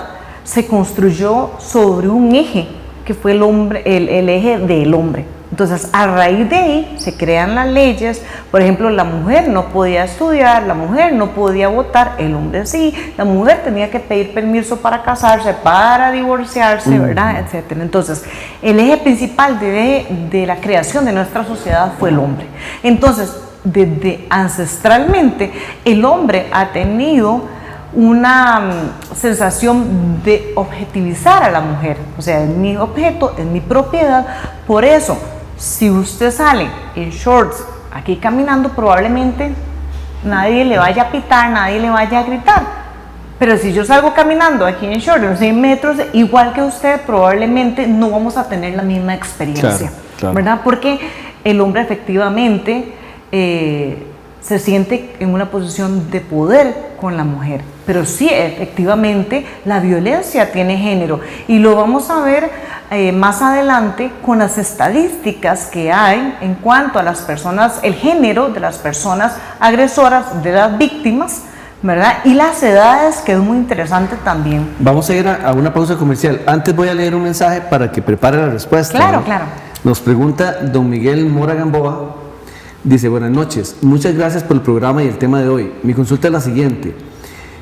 se construyó sobre un eje que fue el hombre, el eje del hombre. Entonces, a raíz de ahí se crean las leyes. Por ejemplo, la mujer no podía estudiar, la mujer no podía votar, el hombre sí. La mujer tenía que pedir permiso para casarse, para divorciarse, ¿verdad? Etcétera. Entonces, el eje principal de la creación de nuestra sociedad fue el hombre. Entonces, desde ancestralmente, el hombre ha tenido una sensación de objetivizar a la mujer, o sea, es mi objeto, es mi propiedad. Por eso, si usted sale en shorts aquí caminando, probablemente nadie le vaya a pitar, nadie le vaya a gritar. Pero si yo salgo caminando aquí en shorts, en 6 metros, igual que usted, probablemente no vamos a tener la misma experiencia, ¿verdad? Porque el hombre efectivamente se siente en una posición de poder con la mujer. Pero sí, efectivamente, la violencia tiene género y lo vamos a ver más adelante con las estadísticas que hay en cuanto a las personas, el género de las personas agresoras, de las víctimas, ¿verdad? Y las edades, que es muy interesante también. Vamos a ir a una pausa comercial. Antes voy a leer un mensaje para que prepare la respuesta. Claro, ¿no? claro. Nos pregunta don Miguel Mora Gamboa. Dice, buenas noches, muchas gracias por el programa y el tema de hoy. Mi consulta es la siguiente.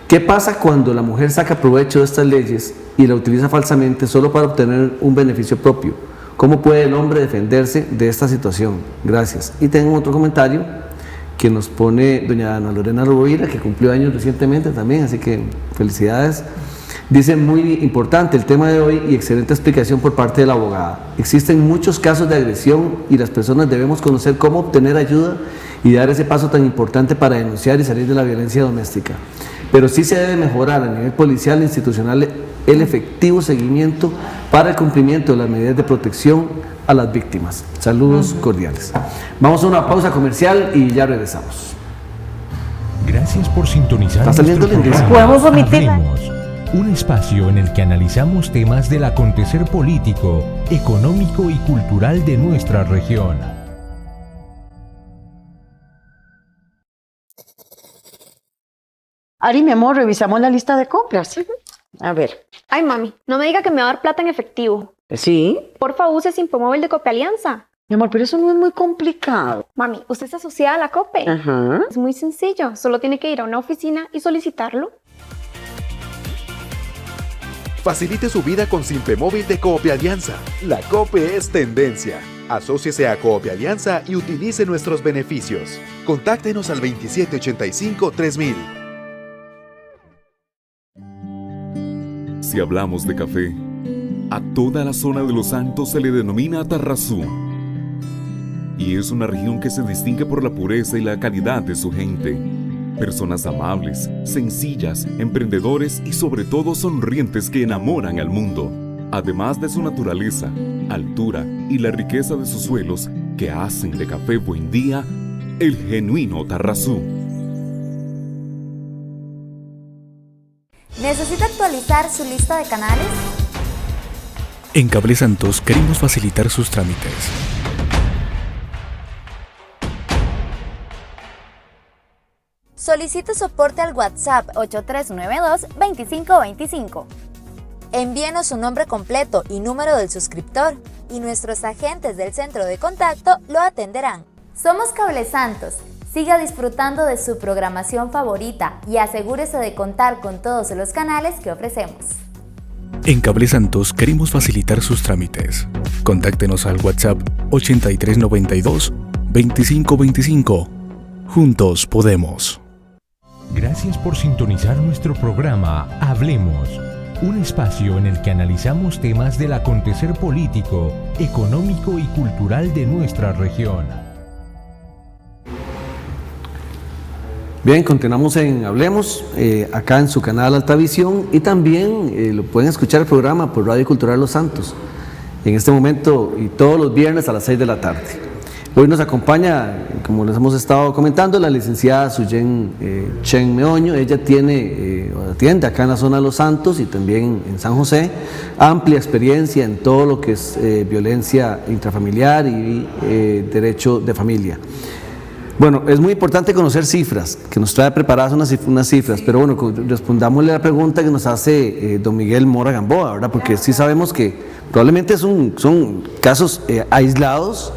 ¿Qué pasa cuando la mujer saca provecho de estas leyes y la utiliza falsamente solo para obtener un beneficio propio? ¿Cómo puede el hombre defenderse de esta situación? Gracias. Y tengo otro comentario que nos pone doña Ana Lorena Rovira, que cumplió años recientemente también, así que felicidades. Dice, muy importante el tema de hoy y excelente explicación por parte de la abogada. Existen muchos casos de agresión y las personas debemos conocer cómo obtener ayuda y dar ese paso tan importante para denunciar y salir de la violencia doméstica. Pero sí se debe mejorar a nivel policial e institucional el efectivo seguimiento para el cumplimiento de las medidas de protección a las víctimas. Saludos cordiales. Vamos a una pausa comercial y ya regresamos. Gracias por sintonizar. Está saliendo nuestro lindísimo. programa Podemos omitirla. Hablemos, un espacio en el que analizamos temas del acontecer político, económico y cultural de nuestra región. Ari, mi amor, revisamos la lista de compras. A ver. Ay, mami, no me diga que me va a dar plata en efectivo. Sí. Porfa, use Simpomóvil de Cope Alianza. Mi amor, pero eso no es muy complicado. Mami, usted está asociada a la Cope. Ajá. Es muy sencillo, solo tiene que ir a una oficina y solicitarlo. Facilite su vida con Simpemóvil de Cope Alianza. La Cope es tendencia. Asóciese a Cope Alianza y utilice nuestros beneficios. Contáctenos al 2785-3000. Si hablamos de café, a toda la zona de Los Santos se le denomina Tarrazú. Y es una región que se distingue por la pureza y la calidad de su gente. Personas amables, sencillas, emprendedores y sobre todo sonrientes que enamoran al mundo. Además de su naturaleza, altura y la riqueza de sus suelos que hacen de Café Buen Día el genuino Tarrazú. ¿Necesita actualizar su lista de canales? En Cable Santos queremos facilitar sus trámites. Solicite soporte al WhatsApp 8392-2525. Envíenos su nombre completo y número del suscriptor y nuestros agentes del centro de contacto lo atenderán. Somos Cable Santos. Siga disfrutando de su programación favorita y asegúrese de contar con todos los canales que ofrecemos. En Cable Santos queremos facilitar sus trámites. Contáctenos al WhatsApp 8392-2525. Juntos podemos. Gracias por sintonizar nuestro programa Hablemos, un espacio en el que analizamos temas del acontecer político, económico y cultural de nuestra región. Bien, continuamos en Hablemos, acá en su canal Altavisión, y también lo pueden escuchar el programa por Radio Cultural Los Santos, en este momento y todos los viernes a las 6 de la tarde. Hoy nos acompaña, como les hemos estado comentando, la licenciada Suyen Chen Meoño. Ella atiende acá en la zona de Los Santos y también en San José, amplia experiencia en todo lo que es violencia intrafamiliar y derecho de familia. Bueno, es muy importante conocer cifras, que nos trae preparadas unas cifras, pero bueno, respondámosle a la pregunta que nos hace don Miguel Mora Gamboa, ¿verdad? Porque sí sabemos que probablemente son casos aislados,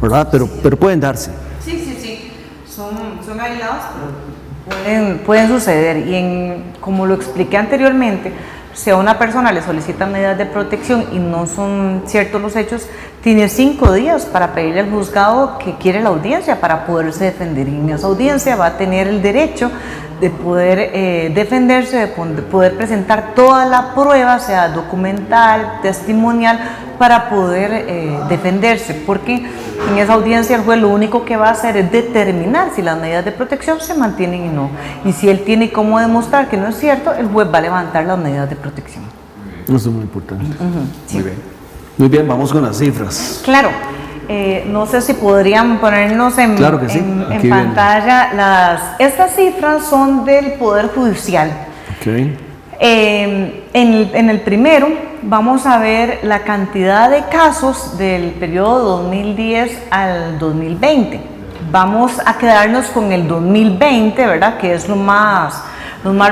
¿verdad? Pero pueden darse. Sí. Son aislados, pero pueden suceder. Y como lo expliqué anteriormente, si a una persona le solicitan medidas de protección y no son ciertos los hechos, tiene 5 días para pedirle al juzgado que quiere la audiencia para poderse defender. Y en esa audiencia va a tener el derecho de poder defenderse, de poder presentar toda la prueba, sea documental, testimonial, para poder defenderse, porque en esa audiencia el juez lo único que va a hacer es determinar si las medidas de protección se mantienen y no. Y si él tiene cómo demostrar que no es cierto, el juez va a levantar las medidas de protección. Eso es muy importante. Sí. Muy bien, vamos con las cifras. Claro. no sé si podrían ponernos en, claro que sí. en pantalla. Estas cifras son del Poder Judicial. Okay. En el primero vamos a ver la cantidad de casos del periodo 2010 al 2020. Vamos a quedarnos con el 2020, ¿verdad? Que es lo más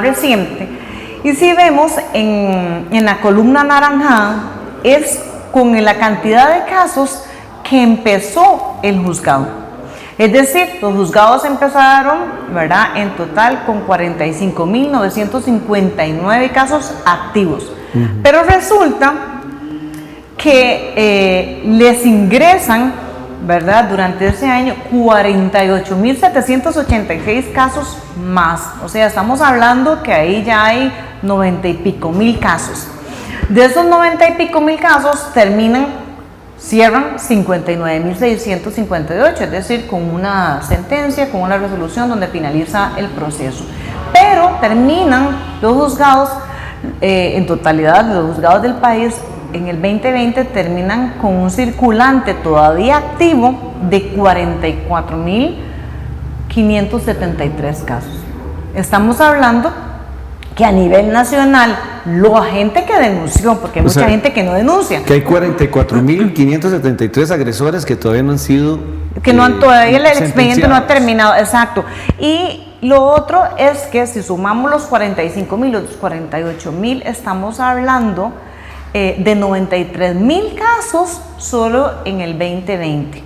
reciente. Y si vemos en la columna naranjada, es con la cantidad de casos que empezó el juzgado. Es decir, los juzgados empezaron, ¿verdad?, en total con 45.959 casos activos. Pero resulta que les ingresan, ¿verdad?, durante ese año 48.786 casos más. O sea, estamos hablando que ahí ya hay 90 y pico mil casos. De esos 90 y pico mil casos cierran 59.658, es decir, con una sentencia, con una resolución donde finaliza el proceso. Pero terminan los juzgados, en totalidad, los juzgados del país, en el 2020 terminan con un circulante todavía activo de 44.573 casos. Estamos hablando que a nivel nacional, la gente que denunció, porque hay mucha gente que no denuncia. Que hay 44.573 agresores que todavía no han sido... Que no han, todavía el expediente no ha terminado, exacto. Y lo otro es que si sumamos los 45.000, los 48.000, estamos hablando de 93.000 casos solo en el 2020,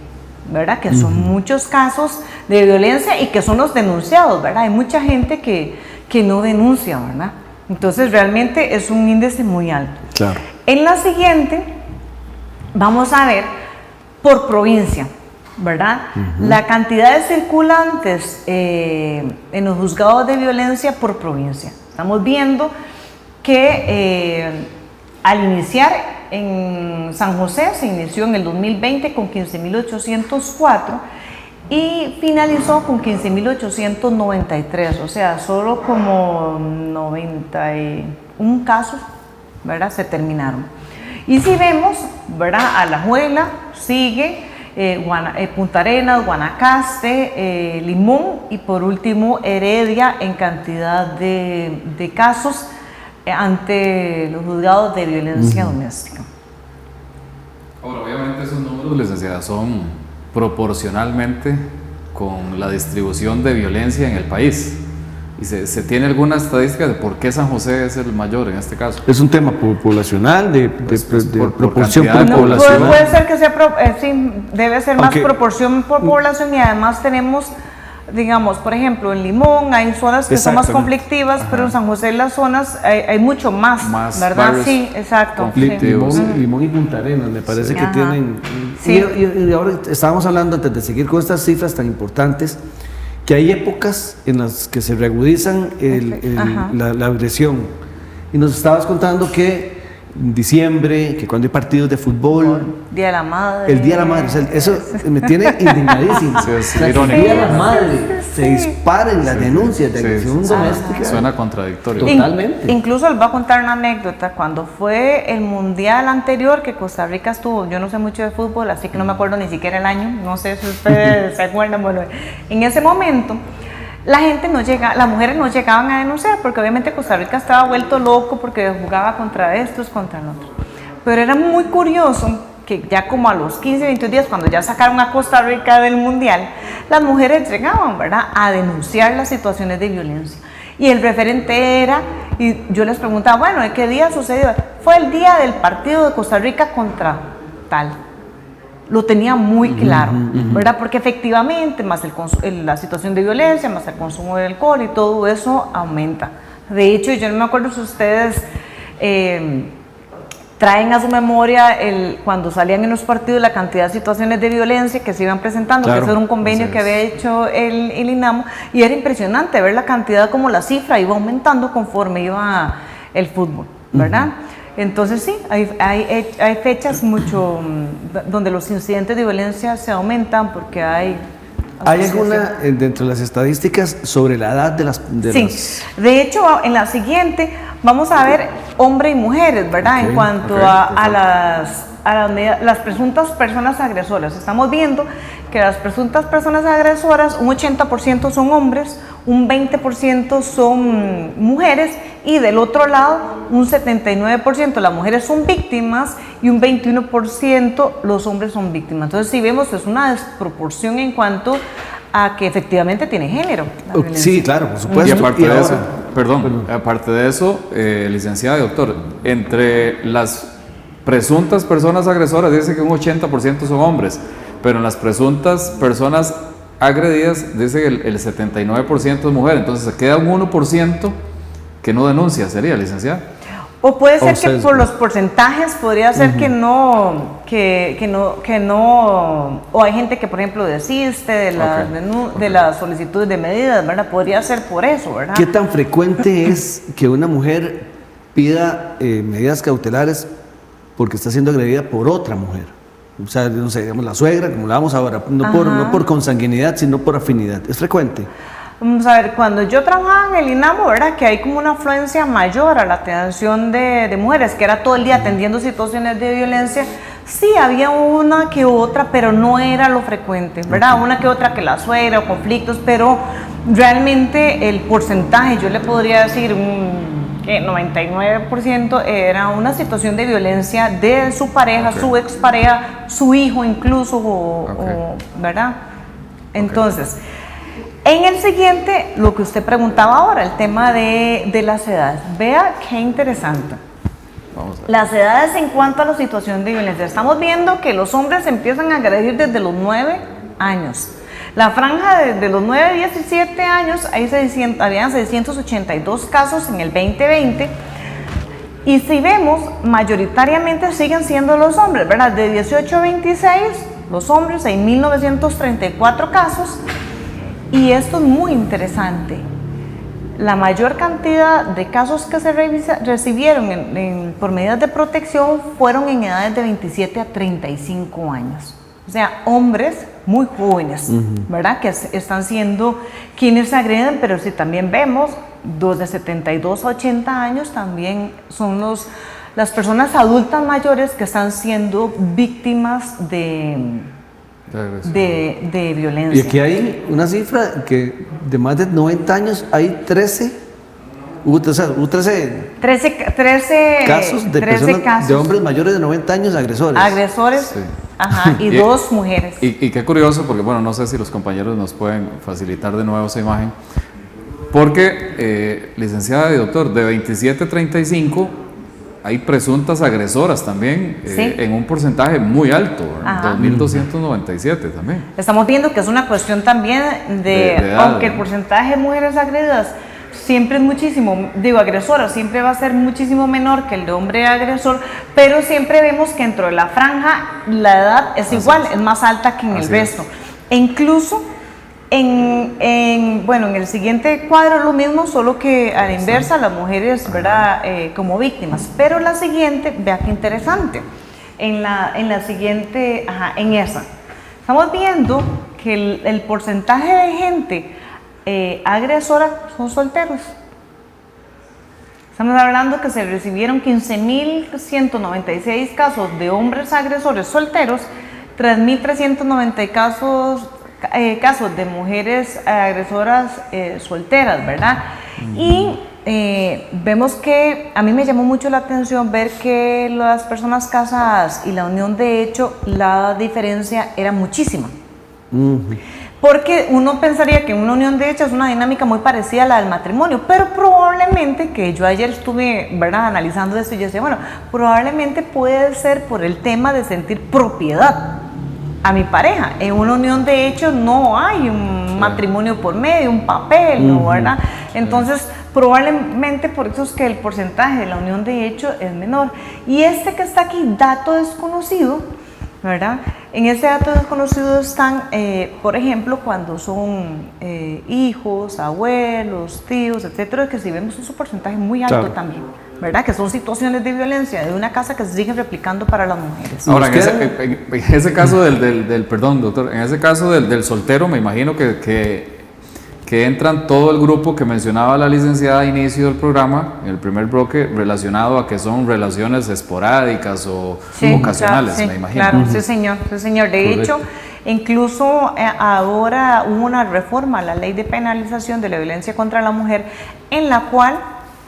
¿verdad? Que son muchos casos de violencia y que son los denunciados, ¿verdad? Hay mucha gente que no denuncia, ¿verdad? Entonces realmente es un índice muy alto. Claro. En la siguiente vamos a ver por provincia, ¿verdad? La cantidad de circulantes en los juzgados de violencia por provincia. Estamos viendo que al iniciar en San José, se inició en el 2020 con 15.804 y finalizó con 15.893, o sea, solo como 91 casos, ¿verdad?, se terminaron. Y si vemos, ¿verdad?, Alajuela sigue, Punta Arenas, Guanacaste, Limón y por último Heredia en cantidad de casos ante los juzgados de violencia doméstica. Ahora, obviamente esos números, licenciada, son proporcionalmente con la distribución de violencia en el país. ¿Y se tiene alguna estadística de por qué San José es el mayor en este caso? Es un tema poblacional, de proporción por poblacional. Puede ser que sea, sí, debe ser más proporción por población y además tenemos, digamos, por ejemplo, en Limón hay zonas que son más conflictivas, pero en San José las zonas hay mucho más, ¿verdad? Sí, exacto. Conflictivos. Sí. Limón y Punta Arenas, me parece que tienen... Sí. Y ahora estábamos hablando, antes de seguir con estas cifras tan importantes, que hay épocas en las que se reagudizan la agresión. Y nos estabas contando que en diciembre, que cuando hay partidos de fútbol, Día de la Madre. el Día de la Madre, o sea, eso me tiene indignadísimo. El Día de la Madre se disparan las denuncias de agresión doméstica. Suena contradictorio. Totalmente. Incluso les voy a contar una anécdota. Cuando fue el mundial anterior que Costa Rica estuvo, yo no sé mucho de fútbol, así que no me acuerdo ni siquiera el año, no sé si ustedes se acuerdan. Bueno, en ese momento la gente no llega, las mujeres no llegaban a denunciar porque obviamente Costa Rica estaba vuelto loco porque jugaba contra estos, contra el otro. Pero era muy curioso que ya como a los 15, 21 días, cuando ya sacaron a Costa Rica del mundial, las mujeres llegaban, ¿verdad?, a denunciar las situaciones de violencia. Y el referente era, y yo les preguntaba, bueno, ¿de qué día sucedió? Fue el día del partido de Costa Rica contra tal. Lo tenía muy claro, ¿verdad? Porque efectivamente, más la situación de violencia, más el consumo de alcohol y todo eso aumenta. De hecho, yo no me acuerdo si ustedes traen a su memoria cuando salían en los partidos la cantidad de situaciones de violencia que se iban presentando, que eso era un convenio que había hecho el INAMO, y era impresionante ver la cantidad, como la cifra iba aumentando conforme iba el fútbol, ¿verdad? Entonces sí, hay fechas mucho donde los incidentes de violencia se aumentan porque hay... ¿Hay alguna dentro de las estadísticas sobre la edad de las...? De hecho, en la siguiente vamos a ver hombres y mujeres, ¿verdad? En cuanto a las presuntas personas agresoras. Estamos viendo que las presuntas personas agresoras, un 80% son hombres, un 20% son mujeres y del otro lado un 79% las mujeres son víctimas y un 21% los hombres son víctimas. Entonces si vemos es una desproporción en cuanto a que efectivamente tiene género. Sí, claro, por supuesto. Y aparte de eso, aparte de eso, licenciada y doctor, entre las presuntas personas agresoras dice que un 80% son hombres, pero en las presuntas personas agredidas dice que el 79% es mujer, entonces se queda un 1% que no denuncia, ¿sería, licenciada? O puede ser que por los porcentajes podría ser que no, o hay gente que por ejemplo desiste de las solicitudes de medidas, ¿verdad? Podría ser por eso, ¿verdad? ¿Qué tan frecuente es que una mujer pida medidas cautelares porque está siendo agredida por otra mujer? O sea, no sé, digamos la suegra, como la vamos ahora, no por consanguinidad, sino por afinidad. ¿Es frecuente? Vamos a ver, cuando yo trabajaba en el INAMO, ¿verdad? Que hay como una afluencia mayor a la atención de mujeres, que era todo el día atendiendo situaciones de violencia. Sí, había una que otra, pero no era lo frecuente, ¿verdad? Una que otra que la suegra o conflictos, pero realmente el porcentaje, yo le podría decir que 99% era una situación de violencia de su pareja, su expareja, su hijo incluso, ¿verdad? Entonces, en el siguiente, lo que usted preguntaba ahora, el tema de las edades. Vea qué interesante. Las edades en cuanto a la situación de violencia. Estamos viendo que los hombres empiezan a agredir desde los 9 años. La franja de los 9 a 17 años, habían 682 casos en el 2020. Y si vemos, mayoritariamente siguen siendo los hombres, ¿verdad? De 18 a 26, los hombres, hay 1.934 casos. Y esto es muy interesante. La mayor cantidad de casos que se recibieron por medidas de protección fueron en edades de 27 a 35 años. O sea, hombres muy jóvenes, ¿verdad? Que están siendo quienes agreden, pero si también vemos, los de 72 a 80 años también son las personas adultas mayores que están siendo víctimas de violencia. Y aquí hay una cifra que de más de 90 años hay 13 casos de personas, de hombres mayores de 90 años agresores. Sí. Ajá, y 2 mujeres. Y qué curioso, porque bueno, no sé si los compañeros nos pueden facilitar de nuevo esa imagen, porque licenciada y doctor, de 27 a 35 hay presuntas agresoras también, en un porcentaje muy alto, 2.297 también. Estamos viendo que es una cuestión también de aunque el porcentaje de mujeres agredidas siempre es muchísimo, agresoras, siempre va a ser muchísimo menor que el de hombre agresor, pero siempre vemos que dentro de la franja la edad es igual, es más alta que en el resto. E incluso en el siguiente cuadro lo mismo, solo que a la inversa, las mujeres, ¿verdad? Como víctimas. Pero la siguiente, vea qué interesante. En la siguiente, en esa, estamos viendo que el porcentaje de gente agresora son solteros. Estamos hablando que se recibieron 15.196 casos de hombres agresores solteros, 3.390 casos de mujeres agresoras solteras, ¿verdad? Y vemos que a mí me llamó mucho la atención ver que las personas casadas y la unión de hecho, la diferencia era muchísima. Porque uno pensaría que una unión de hecho es una dinámica muy parecida a la del matrimonio, pero probablemente, que yo ayer estuve, ¿verdad?, analizando esto y yo decía, bueno, probablemente puede ser por el tema de sentir propiedad a mi pareja. En una unión de hecho no hay un matrimonio por medio, un papel, ¿no? ¿Verdad? Entonces, probablemente por eso es que el porcentaje de la unión de hecho es menor. Y este que está aquí, dato desconocido, ¿verdad? En este dato desconocido están, por ejemplo, cuando son hijos, abuelos, tíos, etcétera, que si vemos un porcentaje muy alto también, ¿verdad? Que son situaciones de violencia de una casa que se siguen replicando para las mujeres. Ahora, en ese caso perdón, doctor, en ese caso del soltero, me imagino que que entran todo el grupo que mencionaba la licenciada a inicio del programa, en el primer bloque, relacionado a que son relaciones esporádicas o ocasionales, claro, me imagino. Claro, sí señor. De Correcto. hecho, incluso ahora hubo una reforma a la ley de penalización de la violencia contra la mujer, en la cual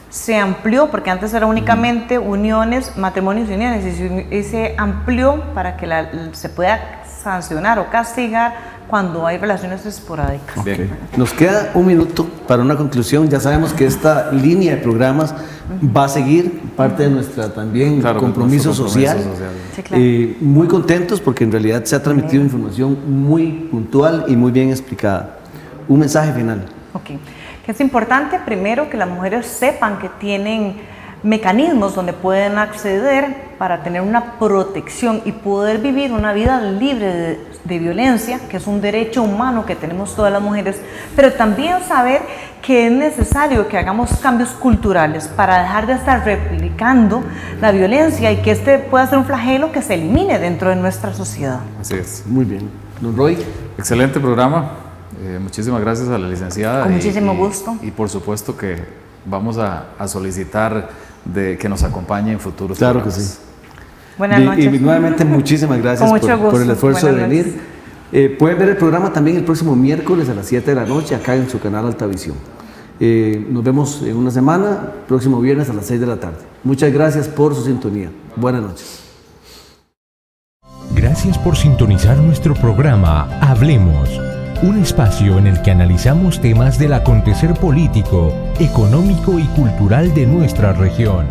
se amplió, porque antes era únicamente uniones, matrimonios y uniones, y se amplió para que se pueda sancionar o castigar cuando hay relaciones esporádicas. Okay. Nos queda un minuto para una conclusión. Ya sabemos que esta línea de programas va a seguir parte de nuestra también compromiso social. Sí, claro. Muy contentos porque en realidad se ha transmitido información muy puntual y muy bien explicada. Un mensaje final. Ok. Que es importante primero que las mujeres sepan que tienen mecanismos donde pueden acceder para tener una protección y poder vivir una vida libre de violencia, que es un derecho humano que tenemos todas las mujeres, pero también saber que es necesario que hagamos cambios culturales para dejar de estar replicando la violencia y que este pueda ser un flagelo que se elimine dentro de nuestra sociedad. Así es. Muy bien. Don Roy. Excelente programa. Muchísimas gracias a la licenciada. Con muchísimo gusto. Y por supuesto que vamos a solicitar que nos acompañe en futuros programas. Claro que sí. Buenas noches. Y nuevamente muchísimas gracias por el esfuerzo de venir. Pueden ver el programa también el próximo miércoles a las 7 de la noche acá en su canal Altavisión. Nos vemos en una semana, próximo viernes a las 6 de la tarde. Muchas gracias por su sintonía. Buenas noches. Gracias por sintonizar nuestro programa Hablemos, un espacio en el que analizamos temas del acontecer político, económico y cultural de nuestra región.